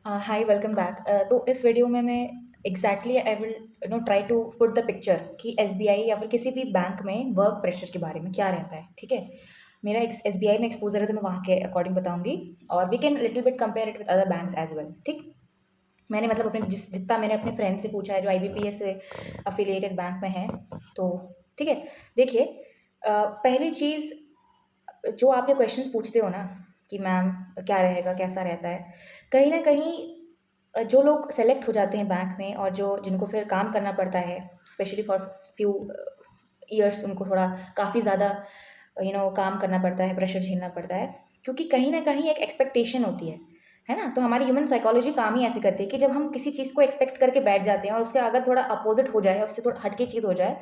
Hi welcome back. तो इस video में मैं exactly I will try to put the picture कि एसबीआई या फिर किसी भी बैंक में वर्क प्रेशर के बारे में क्या रहता है। ठीक है, मेरा एसबीआई में एक्सपोजर है तो मैं वहाँ के अकॉर्डिंग बताऊंगी, और we can little bit compare it with other banks as well. ठीक, मैंने मतलब अपने जितना मैंने अपने फ्रेंड से पूछा है जो आईबीपीएस से अफिलिएटेड बैंक में है। तो ठीक है, देखिए, पहली चीज़ जो आप ये क्वेश्चंस पूछते हो ना कि मैम क्या रहेगा कैसा रहता है, कहीं ना कहीं जो लोग सेलेक्ट हो जाते हैं बैंक में और जो जिनको फिर काम करना पड़ता है, स्पेशली फॉर फ्यू ईयर्स, उनको थोड़ा काफ़ी ज़्यादा काम करना पड़ता है, प्रेशर झेलना पड़ता है, क्योंकि कहीं ना कहीं एक एक्सपेक्टेशन होती है ना। तो हमारी ह्यूमन साइकोलॉजी काम ही ऐसे करती है कि जब हम किसी चीज़ को एक्सपेक्ट करके बैठ जाते हैं और उसके अगर थोड़ा अपोजिट हो जाए, उससे थोड़ा हटके चीज़ हो जाए,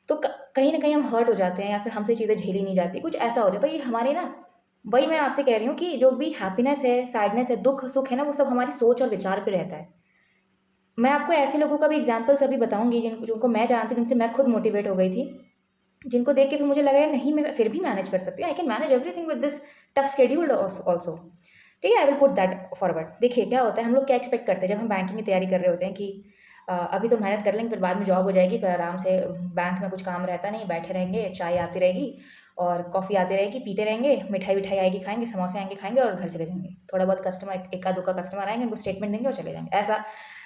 तो कहीं ना कहीं हम हर्ट हो जाते हैं या फिर हमसे चीज़ें झेली नहीं जाती, कुछ ऐसा हो जाए। तो ये हमारी ना, वही मैं आपसे कह रही हूँ कि जो भी हैप्पीनेस है, सैडनेस है, दुख सुख है ना, वो सब हमारी सोच और विचार पे रहता है। मैं आपको ऐसे लोगों का भी एग्जाम्पल्स अभी बताऊंगी जिनको मैं जानती हूँ, जिनसे मैं खुद मोटिवेट हो गई थी, जिनको देख के फिर मुझे लगा यार नहीं, मैं फिर भी मैनेज कर सकती हूँ, I can manage everything with this tough schedule also. ठीक है, I will put that forward. देखिए क्या होता है, हम लोग क्या एक्सपेक्ट करते हैं जब हम बैंकिंग की तैयारी कर रहे होते हैं कि अभी तो मेहनत कर लेंगे, फिर बाद में जॉब हो जाएगी, फिर आराम से बैंक में कुछ काम रहता नहीं, बैठे रहेंगे, चाय आती रहेगी और कॉफ़ी आती रहेगी, पीते रहेंगे, मिठाई विठाई आएगी खाएंगे, समोसे आएंगे खाएंगे और घर चले जाएंगे। थोड़ा बहुत कस्टमर, एका दुक्का कस्टमर आएंगे, उनको स्टेटमेंट देंगे और चले जाएंगे। ऐसा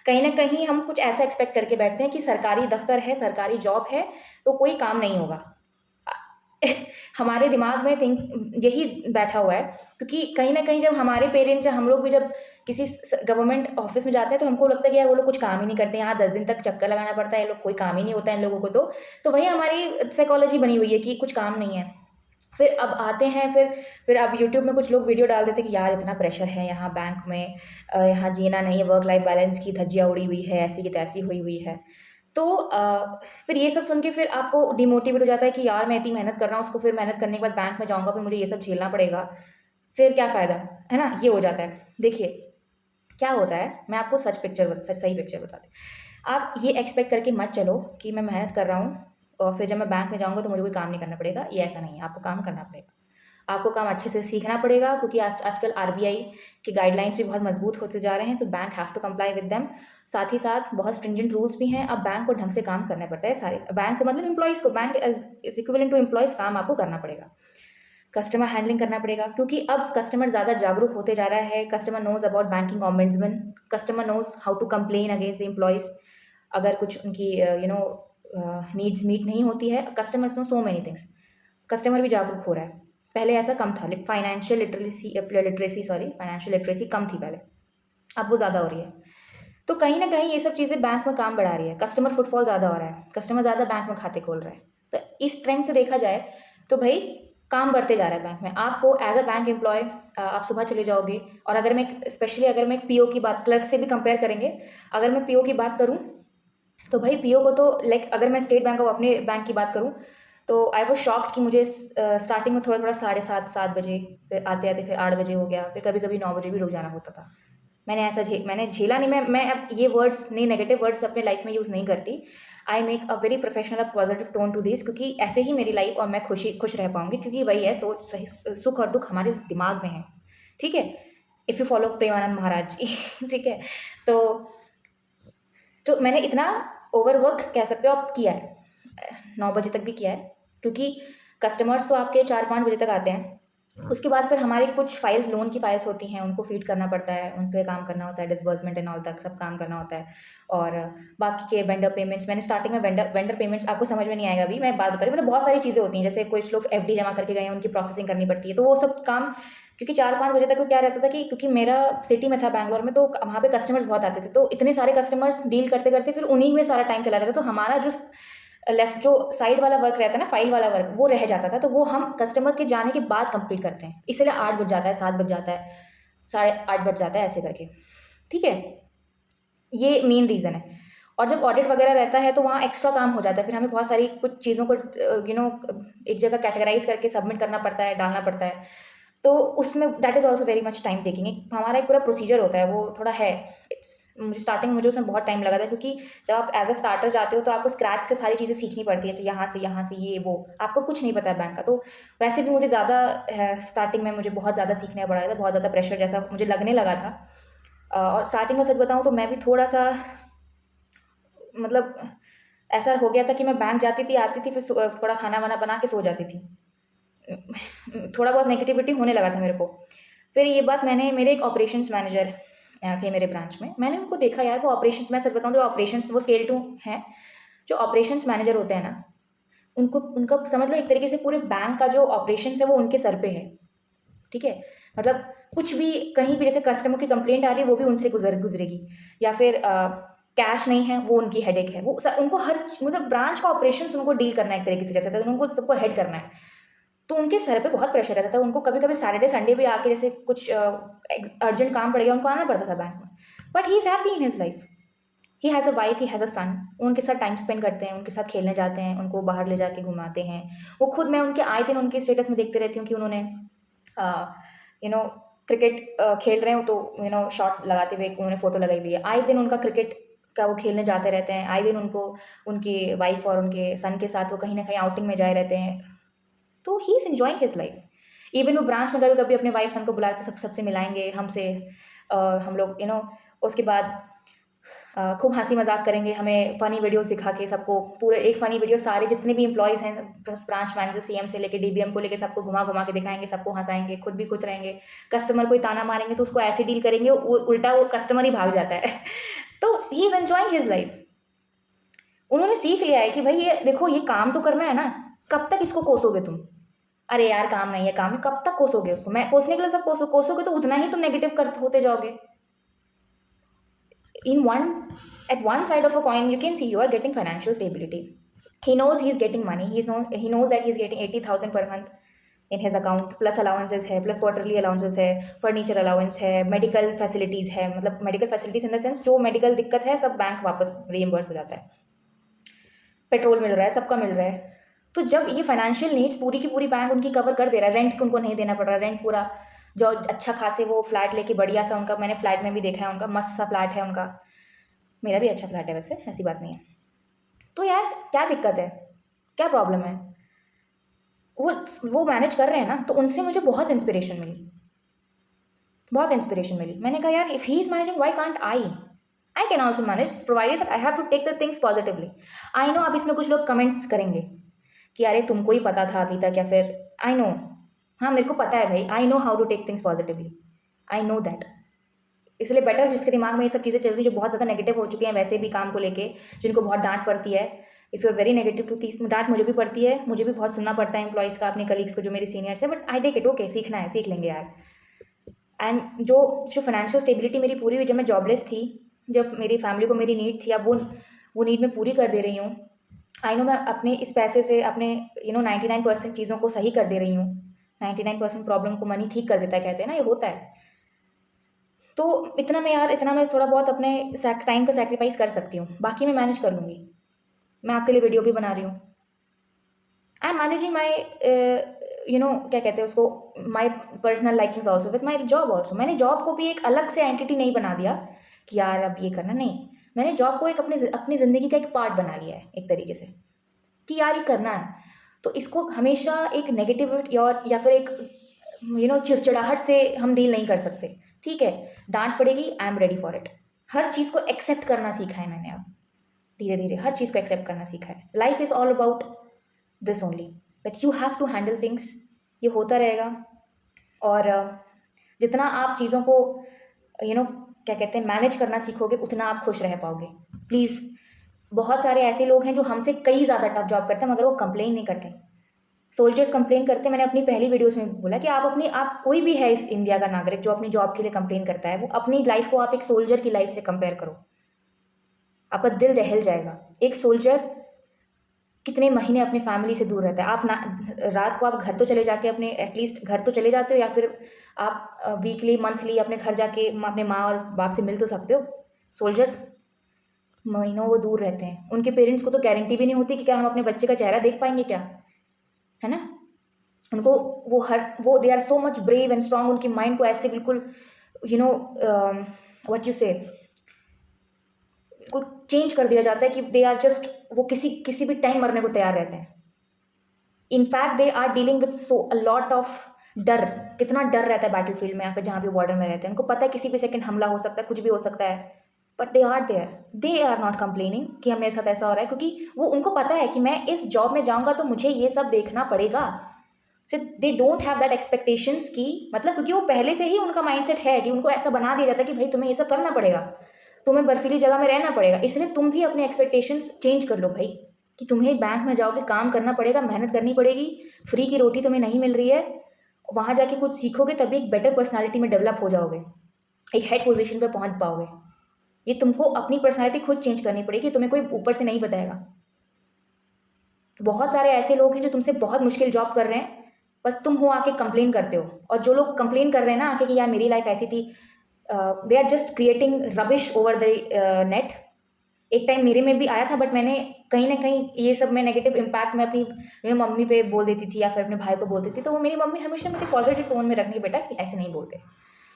कहीं ना कहीं हम कुछ ऐसा एक्सपेक्ट करके बैठते हैं कि सरकारी दफ्तर है, सरकारी जॉब है, तो कोई काम नहीं होगा। हमारे दिमाग में थिंक यही बैठा हुआ है, क्योंकि कहीं ना कहीं जब हमारे पेरेंट्स या हम लोग भी जब किसी गवर्नमेंट ऑफिस में जाते हैं तो हमको लगता है कि यार वो लोग कुछ काम ही नहीं करते, यहाँ 10 दिन तक चक्कर लगाना पड़ता है, ये लोग कोई काम ही नहीं होता है इन लोगों को। तो वही हमारी साइकोलॉजी बनी हुई है कि कुछ काम नहीं है। फिर अब आते हैं, फिर अब यूट्यूब में कुछ लोग वीडियो डाल देते हैं कि यार इतना प्रेशर है यहाँ बैंक में, यहाँ जीना नहीं है, वर्क लाइफ बैलेंस की धज्जियाँ उड़ी हुई है, ऐसी की तैसी हुई हुई है। तो फिर ये सब सुन के फिर आपको डिमोटिवेट हो जाता है कि यार मैं इतनी मेहनत कर रहा हूँ, उसको फिर मेहनत करने के बाद बैंक में जाऊँगा, फिर मुझे ये सब झेलना पड़ेगा, फिर क्या फ़ायदा, है ना, ये हो जाता है। देखिए क्या होता है, मैं आपको सही पिक्चर बताती हूँ। आप ये एक्सपेक्ट करके मत चलो कि मैं मेहनत कर रहा हूँ और फिर जब मैं बैंक में जाऊँगा तो मुझे कोई काम नहीं करना पड़ेगा, ये ऐसा नहीं है, आपको काम करना पड़ेगा। आपको काम अच्छे से सीखना पड़ेगा, क्योंकि आजकल आरबीआई के गाइडलाइंस भी बहुत मजबूत होते जा रहे हैं, तो bank have to comply with them. साथ ही साथ बहुत स्ट्रिंजेंट रूल्स भी हैं, अब बैंक को ढंग से काम करना पड़ता है, सारे बैंक को मतलब एम्प्लॉयज़ को, bank is equivalent to employees, काम आपको करना पड़ेगा। कस्टमर हैंडलिंग करना पड़ेगा, क्योंकि अब कस्टमर ज़्यादा जागरूक होते जा रहा है, customer knows about banking ombudsman, customer knows how to complain against the employees अगर कुछ उनकी नीड्स मीट नहीं होती है। Customers know so many things, customer भी जागरूक हो रहा है। पहले ऐसा कम था, फाइनेंशियल लिटरेसी कम थी पहले, अब वो ज़्यादा हो रही है। तो कहीं ना कहीं ये सब चीज़ें बैंक में काम बढ़ा रही है, कस्टमर फुटफॉल ज़्यादा हो रहा है, कस्टमर ज़्यादा बैंक में खाते खोल रहे हैं। तो इस ट्रेंड से देखा जाए तो भाई काम बढ़ते जा रहा है बैंक में। आपको एज अ बैंक एम्प्लॉय आप सुबह चले जाओगे, और अगर मैं स्पेशली अगर मैं पीओ की बात, क्लर्क से भी कंपेयर करेंगे, अगर मैं पीओ की बात करूँ तो भाई पीओ को तो लाइक, अगर मैं स्टेट बैंक ऑफ अपने बैंक की बात करूँ तो आई वॉज शॉक्ड कि मुझे स्टार्टिंग में थोड़ा थोड़ा 7:30 बजे, फिर आते आते फिर 8 बजे हो गया, फिर कभी कभी 9 बजे भी रुक जाना होता था। मैंने झेला नहीं। मैं अब ये वर्ड्स नहीं, नेगेटिव वर्ड्स अपने लाइफ में यूज़ नहीं करती। I make a very professional positive tone to this, क्योंकि ऐसे ही मेरी लाइफ और मैं खुश रह पाऊंगी, क्योंकि वही है सोच, सही सुख और दुख हमारे दिमाग में है। ठीक है, if you follow Premanand Maharaj जी ठीक है। तो जो मैंने इतना ओवरवर्क कह सकते हो आप किया है, 9 बजे तक भी किया है, क्योंकि कस्टमर्स तो आपके 4-5 बजे तक आते हैं। उसके बाद फिर हमारी कुछ फाइल्स, लोन की फाइल्स होती हैं, उनको फीड करना पड़ता है, उन पे काम करना होता है, डिसबर्समेंट एंड ऑल तक सब काम करना होता है। और बाकी के वेंडर पेमेंट्स, मैंने स्टार्टिंग में वेंडर पेमेंट्स, आपको समझ में नहीं आएगा अभी मैं बात बता रही हूँ, मतलब बहुत सारी चीज़ें होती हैं, जैसे कुछ लोग एफडी जमा करके गए हैं, उनकी प्रोसेसिंग करनी पड़ती है, तो वो सब काम, क्योंकि 4-5 बजे तक तो क्या रहता था कि क्योंकि मेरा सिटी में था बैंगलोर में, तो वहाँ पे कस्टमर्स बहुत आते थे, तो इतने सारे कस्टमर्स डील करते करते फिर उन्हीं में सारा टाइम चला जाता था। तो हमारा जो लेफ्ट, जो साइड वाला वर्क रहता है ना, फाइल वाला वर्क, वो रह जाता था, तो वो हम कस्टमर के जाने के बाद कंप्लीट करते हैं, इसलिए 8 बज जाता है, 7 बज जाता है, 8:30 बज जाता है, ऐसे करके। ठीक है, ये मेन रीज़न है। और जब ऑडिट वगैरह रहता है तो वहाँ एक्स्ट्रा काम हो जाता है, फिर हमें बहुत सारी कुछ चीज़ों को एक जगह कैटेगराइज करके सबमिट करना पड़ता है, डालना पड़ता है। तो उसमें that is also very much time taking. एक हमारा एक पूरा प्रोसीजर होता है, वो थोड़ा है, मुझे स्टार्टिंग में मुझे उसमें बहुत टाइम लगा था, क्योंकि जब आप एज अ स्टार्टर जाते हो तो आपको स्क्रैच से सारी चीज़ें सीखनी पड़ती है, यहाँ से ये वो, आपको कुछ नहीं पता है बैंक का। तो वैसे भी मुझे ज़्यादा स्टार्टिंग में मुझे बहुत ज़्यादा सीखना पड़ा था, बहुत ज़्यादा प्रेशर जैसा मुझे लगने लगा था। और स्टार्टिंग में सच बताऊँ तो मैं भी थोड़ा सा मतलब ऐसा हो गया था कि मैं बैंक जाती थी, आती थी, फिर थोड़ा खाना वाना बना के सो जाती थी। थोड़ा बहुत नेगेटिविटी होने लगा था मेरे को। फिर ये बात मैंने, मेरे एक ऑपरेशंस मैनेजर थे मेरे ब्रांच में, मैंने उनको देखा यार, वो ऑपरेशंस, मैं सच बताऊँ तो ऑपरेशंस वो स्केल 2 हैं, जो ऑपरेशंस मैनेजर होते हैं ना, उनको, उनका समझ लो एक तरीके से पूरे बैंक का जो ऑपरेशंस है वो उनके सर पे है, ठीक है? मतलब कुछ भी कहीं भी जैसे कस्टमर की कंप्लेंट आ रही है वो भी उनसे गुजरेगी, या फिर कैश नहीं है वो उनकी हेडेक है, वो उनको हर मतलब ब्रांच का ऑपरेशंस उनको डील करना है एक तरीके से, जैसे तो उनको सबको हेड करना है। तो उनके सर पे बहुत प्रेशर रहता था, उनको कभी कभी सैटरडे संडे भी आके जैसे कुछ अर्जेंट काम पड़ गया उनको आना पड़ता था बैंक में। But he is happy in his life, he has a wife, he has a son, उनके साथ टाइम स्पेंड करते हैं, उनके साथ खेलने जाते हैं, उनको बाहर ले जाके घुमाते हैं। वो खुद, मैं उनके आए दिन उनके स्टेटस में देखते रहती हूँ कि उन्होंने यू नो क्रिकेट खेल रहे हो तो शॉट लगाते हुए उन्होंने फ़ोटो लगाई हुई है, आए दिन उनका क्रिकेट का वो खेलने जाते रहते हैं, आए दिन उनको उनकी वाइफ और उनके सन के साथ वो कहीं ना कहीं आउटिंग में जाए रहते हैं। तो he is enjoying his life. Even वो ब्रांच में कभी कभी अपने वाइफ सन को बुलाते, सबसे मिलाएंगे हमसे, हम लोग उसके बाद खूब हंसी मजाक करेंगे, हमें फ़नी वीडियोस दिखा के सबको, पूरे एक फ़नी वीडियो सारे जितने भी एम्प्लॉयज़ हैं, ब्रांच मैनेजर, सीएम से लेके डीबीएम को लेके सबको घुमा घुमा के दिखाएंगे, सबको हंसाएंगे, खुद भी खुश रहेंगे। कस्टमर कोई ताना मारेंगे तो उसको ऐसे डील करेंगे, उल्टा वो कस्टमर ही भाग जाता है। तो he is enjoying his life. उन्होंने सीख लिया है कि भाई ये देखो, ये काम तो करना है ना, कब तक इसको कोसोगे तुम? अरे यार काम नहीं है, काम है, कब तक कोसोगे उसको? मैं कोसने के लिए सब कोसोगे तो उतना ही तुम नेगेटिव कर होते जाओगे। In one, at one side of a coin you can see you are getting financial stability. He knows he's getting money, he knows that he's getting 80,000 per month in his account, plus allowances है, plus quarterly allowances है, furniture allowance है, medical facilities है, मतलब medical facilities in the sense जो medical दिक्कत है सब bank वापस reimburse हो जाता है, पेट्रोल मिल रहा है, सबका मिल रहा है। तो जब ये फाइनेंशियल नीड्स पूरी की पूरी बैंक उनकी कवर कर दे रहा है, रेंट उनको नहीं देना पड़ रहा, रेंट पूरा, जो अच्छा खासे वो फ्लैट लेके बढ़िया सा, उनका मैंने फ्लैट में भी देखा है, उनका मस्त सा फ्लैट है उनका, मेरा भी अच्छा फ्लैट है वैसे, ऐसी बात नहीं है। तो यार क्या दिक्कत है, क्या प्रॉब्लम है? वो वो मैनेज कर रहे हैं ना, तो उनसे मुझे बहुत इंस्पिरेशन मिली, बहुत इंस्पिरेशन मिली। मैंने कहा यार if he is managing why can't I can also manage, provided that I have to take the things positively. I know अब इसमें कुछ लोग कमेंट्स करेंगे कि अरे तुमको ही पता था अभी तक, या फिर आई नो, हाँ मेरे को पता है भाई, I know how to take things positively, I know that. इसलिए बेटर जिसके दिमाग में ये सब चीज़ें चल रही, जो बहुत ज़्यादा नेगेटिव हो चुके हैं वैसे भी काम को लेके, जिनको बहुत डांट पड़ती है, if you are very negative to this, डांट मुझे भी पड़ती है, मुझे भी बहुत सुनना पड़ता है एम्प्लॉइज़ का, अपने कलीग्स को जो मेरे सीनियर्स है, but I take it, okay सीखना है, सीख लेंगे यार। एंड जो जो फाइनेंशियल स्टेबिलिटी मेरी पूरी हुई जब मैं जॉबलेस थी, जब मेरी फैमिली को मेरी नीड थी, अब वो नीड मैं पूरी कर दे रही हूँ। आई नो मैं अपने इस पैसे से अपने 99% चीज़ों को सही कर दे रही हूँ। 99% प्रॉब्लम को मनी ठीक कर देता है, कहते हैं ना, ये होता है। तो इतना मैं यार, इतना मैं थोड़ा बहुत अपने टाइम का सेक्रीफाइस कर सकती हूँ, बाकी मैं मैनेज कर लूँगी। मैं आपके लिए वीडियो भी बना रही हूँ, आई एम मैनेजिंग माई क्या कहते हैं उसको, my personal likings also with my job also. मैंने जॉब को भी एक अलग से एंटिटी नहीं बना दिया कि यार अब ये करना, नहीं, मैंने जॉब को एक अपनी ज़िंदगी का एक पार्ट बना लिया है एक तरीके से, कि यार ये करना है। तो इसको हमेशा एक नेगेटिव और या फिर एक चिड़चिड़ाहट से हम डील नहीं कर सकते। ठीक है, डांट पड़ेगी, I am ready for it. हर चीज़ को एक्सेप्ट करना सीखा है मैंने, अब धीरे धीरे हर चीज़ को एक्सेप्ट करना सीखा है। Life is all about this only, that you have to handle things, ये होता रहेगा। और जितना आप चीज़ों को क्या कहते हैं मैनेज करना सीखोगे, उतना आप खुश रह पाओगे। प्लीज़, बहुत सारे ऐसे लोग हैं जो हमसे कई ज़्यादा टफ जॉब करते हैं मगर वो कंप्लेन नहीं करते। सोल्जर्स कंप्लेन करते हैं, मैंने अपनी पहली वीडियोस में बोला कि आप कोई भी है इस इंडिया का नागरिक जो अपनी जॉब के लिए कंप्लेन करता है, वो अपनी लाइफ को आप एक सोल्जर की लाइफ से कंपेयर करो, आपका दिल दहल जाएगा। एक सोल्जर कितने महीने अपनी फैमिली से दूर रहता है। आप ना रात को आप घर तो चले जाके अपने एटलीस्ट घर तो चले जाते हो, या फिर आप वीकली मंथली अपने घर जाके अपने माँ और बाप से मिल तो सकते हो। सोल्जर्स महीनों वो दूर रहते हैं, उनके पेरेंट्स को तो गारंटी भी नहीं होती कि क्या हम अपने बच्चे का चेहरा देख पाएंगे क्या, है ना। उनको वो they are so much brave and strong, उनकी माइंड को ऐसे बिल्कुल व्हाट यू से बिल्कुल चेंज कर दिया जाता है कि दे आर जस्ट, वो किसी भी टाइम मरने को तैयार रहते हैं। In fact they are dealing with so a lot of डर, कितना डर रहता है बैटल फील्ड में या फिर जहाँ भी बॉर्डर में रहते हैं, उनको पता है किसी भी सेकंड हमला हो सकता है, कुछ भी हो सकता है, but they are not complaining कि अब मेरे साथ ऐसा हो रहा है, क्योंकि वो उनको पता है कि मैं इस जॉब में जाऊँगा तो मुझे ये सब देखना पड़ेगा। So they don't have that expectations की, मतलब क्योंकि वो पहले से ही उनका माइंडसेट है कि उनको ऐसा बना दिया जाता है कि भाई तुम्हें ये सब करना पड़ेगा, तुम्हें बर्फीली जगह में रहना पड़ेगा, इसलिए तुम भी अपने एक्सपेक्टेशंस चेंज कर लो भाई, कि तुम्हें बैंक में जाओगे, काम करना पड़ेगा, मेहनत करनी पड़ेगी, फ्री की रोटी तुम्हें नहीं मिल रही है, वहाँ जाके कुछ सीखोगे तभी एक बेटर पर्सनालिटी में डेवलप हो जाओगे, एक हेड पोजीशन पे पहुँच पाओगे। ये तुमको अपनी पर्सनालिटी खुद चेंज करनी पड़ेगी, तुम्हें कोई ऊपर से नहीं बताएगा। बहुत सारे ऐसे लोग हैं जो तुमसे बहुत मुश्किल जॉब कर रहे हैं, बस तुम हो आके कंप्लेन करते हो, और जो लोग कंप्लेन कर रहे हैं ना आके कि यार मेरी लाइफ ऐसी थी, they are just creating rubbish over the net. एक टाइम मेरे में भी आया था, बट मैंने कहीं ना कहीं ये सब में नेगेटिव इम्पैक्ट मैं अपनी मेरी मम्मी पे बोल देती थी या फिर अपने भाई को बोल देती थी, तो वो मेरी मम्मी हमेशा मुझे पॉजिटिव टोन में रखनी, बेटा कि ऐसे नहीं बोलते,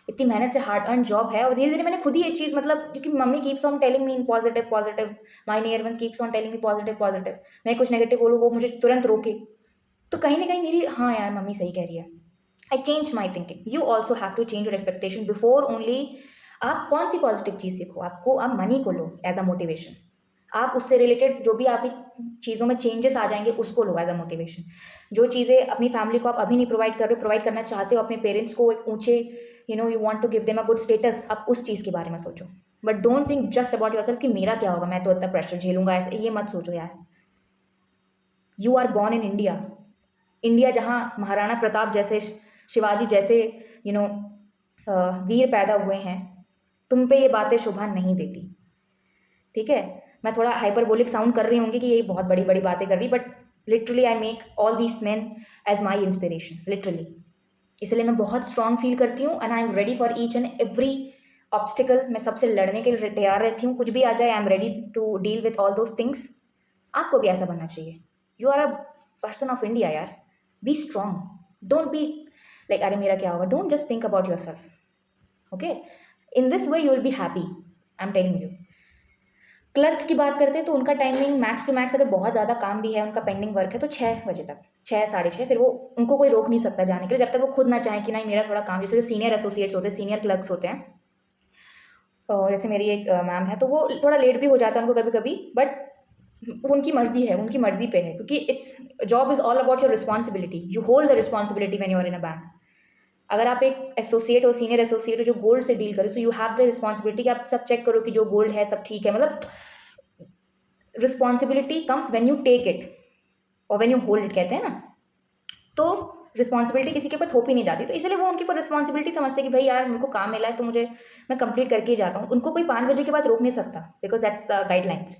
इतनी मेहनत से हार्ड अर्न जॉब है। और धीरे धीरे मैंने खुद ही ये चीज़, मतलब क्योंकि mummy keeps on telling me in positive positive, my near ones keeps on telling me positive positive, मैं कुछ नेगेटिव बोलूँ वो मुझे तुरंत रोके, तो कहीं ना कहीं मेरी, हाँ यार मम्मी सही कह रही है, I change my thinking. You also have to change your expectation before only. आप कौन सी पॉजिटिव चीज़ सीखो, आपको आप मनी को लो एज अ मोटिवेशन, आप उससे रिलेटेड जो भी आपकी चीज़ों में चेंजेस आ जाएंगे उसको लो एज अ मोटिवेशन। जो चीज़ें अपनी फैमिली को आप अभी नहीं प्रोवाइड कर रहे, प्रोवाइड करना चाहते हो, अपने पेरेंट्स को एक ऊंचे, you want to give them a good status, आप उस चीज़ के बारे में सोचो, but don't think just about yourself कि मेरा क्या होगा, मैं तो इतना प्रेशर झेलूंगा, ऐसे ये मत सोचो यार। You are born in India, India जहाँ महाराणा प्रताप जैसे, शिवाजी जैसे, यू नो वीर पैदा हुए हैं, तुम पे ये बातें शोभा नहीं देती, ठीक है। मैं थोड़ा हाइपरबोलिक साउंड कर रही होंगी कि ये बहुत बड़ी बड़ी बातें कर रही, but literally I make all these man as my inspiration, literally. इसलिए मैं बहुत स्ट्रांग फील करती हूँ, and I am ready for each and every obstacle, मैं सबसे लड़ने के लिए तैयार रहती हूँ, कुछ भी आ जाए I am ready to deal with all those things. आपको भी ऐसा बनना चाहिए, you are a person of India यार, be strong, don't be like अरे मेरा क्या होगा, don't just think about yourself, okay. In this way you will be happy, I am telling you. Clerk की बात करते हैं तो उनका टाइमिंग मैक्स टू मैक्स, अगर बहुत ज़्यादा काम भी है, उनका पेंडिंग वर्क है तो 6 बजे तक, 6 साढ़े 6, फिर वो उनको कोई रोक नहीं सकता जाने के लिए, जब तक वो खुद ना चाहें कि नहीं मेरा थोड़ा काम, जैसे जो सीनियर एसोसिएट्स होते हैं, सीनियर क्लर्क्स होते हैं, और जैसे मेरी एक मैम है, तो वो थोड़ा लेट भी हो जाता है उनको कभी कभी, बट उनकी मर्जी है, उनकी मर्जी पे है, क्योंकि it's job is all about your responsibility, you hold the responsibility when you are in a bank. अगर आप एक एसोसिएट हो, सीनियर एसोसिएट हो जो गोल्ड से डील करे, so you have the responsibility कि आप सब चेक करो कि जो गोल्ड है सब ठीक है, मतलब responsibility comes when you take it और व्हेन यू होल्ड इट, कहते हैं ना, तो रिस्पॉन्सिबिलिटी किसी के ऊपर थोपी नहीं जाती, तो इसलिए वो उनके ऊपर रिस्पॉन्सिबिलिटी समझते हैं कि भाई यार मेरे को काम मिला है तो मुझे, मैं कंप्लीट करके ही जाता हूँ, उनको कोई 5 बजे के बाद रोक नहीं सकता, बिकॉज दैट्स द गाइडलाइंस,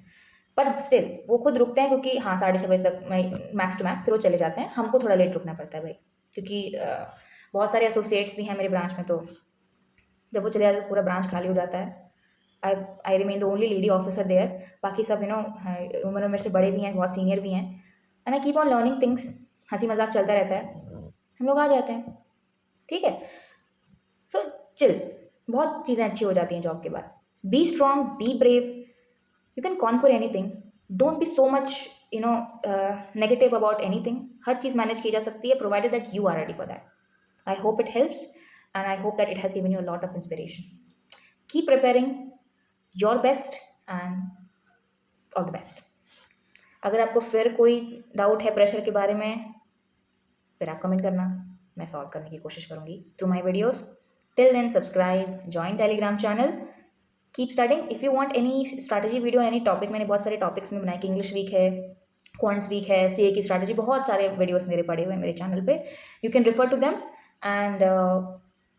पर स्टिल वो खुद रुकते हैं, क्योंकि हाँ 6:30 बजे तक मैक्स टू मैक्स, फिर वो चले जाते हैं, हमको थोड़ा लेट रुकना पड़ता है भाई, क्योंकि बहुत सारे एसोसिएट्स भी हैं मेरे ब्रांच में, तो जब वो चले जाते हैं तो पूरा ब्रांच खाली हो जाता है, I I remain the only lady officer there, बाकी सब उम्र में मेरे से बड़े भी हैं, बहुत सीनियर भी हैं, and I keep on learning things, हंसी मजाक चलता रहता है, हम लोग आ जाते हैं, ठीक है। सो चिल, बहुत चीज़ें अच्छी हो जाती हैं जॉब के बाद, be strong, be brave, you can conquer anything, don't be so much negative about anything, हर चीज़ मैनेज की जा सकती है, provided that you are ready for that. I hope it helps, and I hope that it has given you a lot of inspiration. Keep preparing your best and all the best. अगर आपको फिर कोई doubt है pressure के बारे में, फिर आप कमेंट करना, मैं सॉल्व करने की कोशिश करूँगी through my videos. Till then subscribe, join Telegram channel, keep studying. If you want any strategy video, any topic, मैंने बहुत सारे टॉपिक्स में बनाए कि इंग्लिश वीक है, क्वांट्स वीक है, सीए की स्ट्रैटेजी, बहुत सारे वीडियोस मेरे पड़े हुए हैं मेरे चैनल पे, you can refer to them, and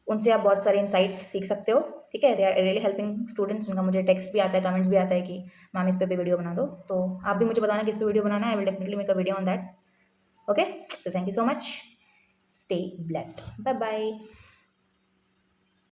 उनसे आप बहुत सारे इंसाइट्स सीख सकते हो, ठीक है। They are really helping students, उनका मुझे टेक्स्ट भी आता है, कमेंट्स भी आता है कि मैम इस पे भी वीडियो बना दो, तो आप भी मुझे बताना कि इस पे वीडियो बनाना है, I will definitely make a video on that, okay. So thank you so much, stay blessed, bye bye।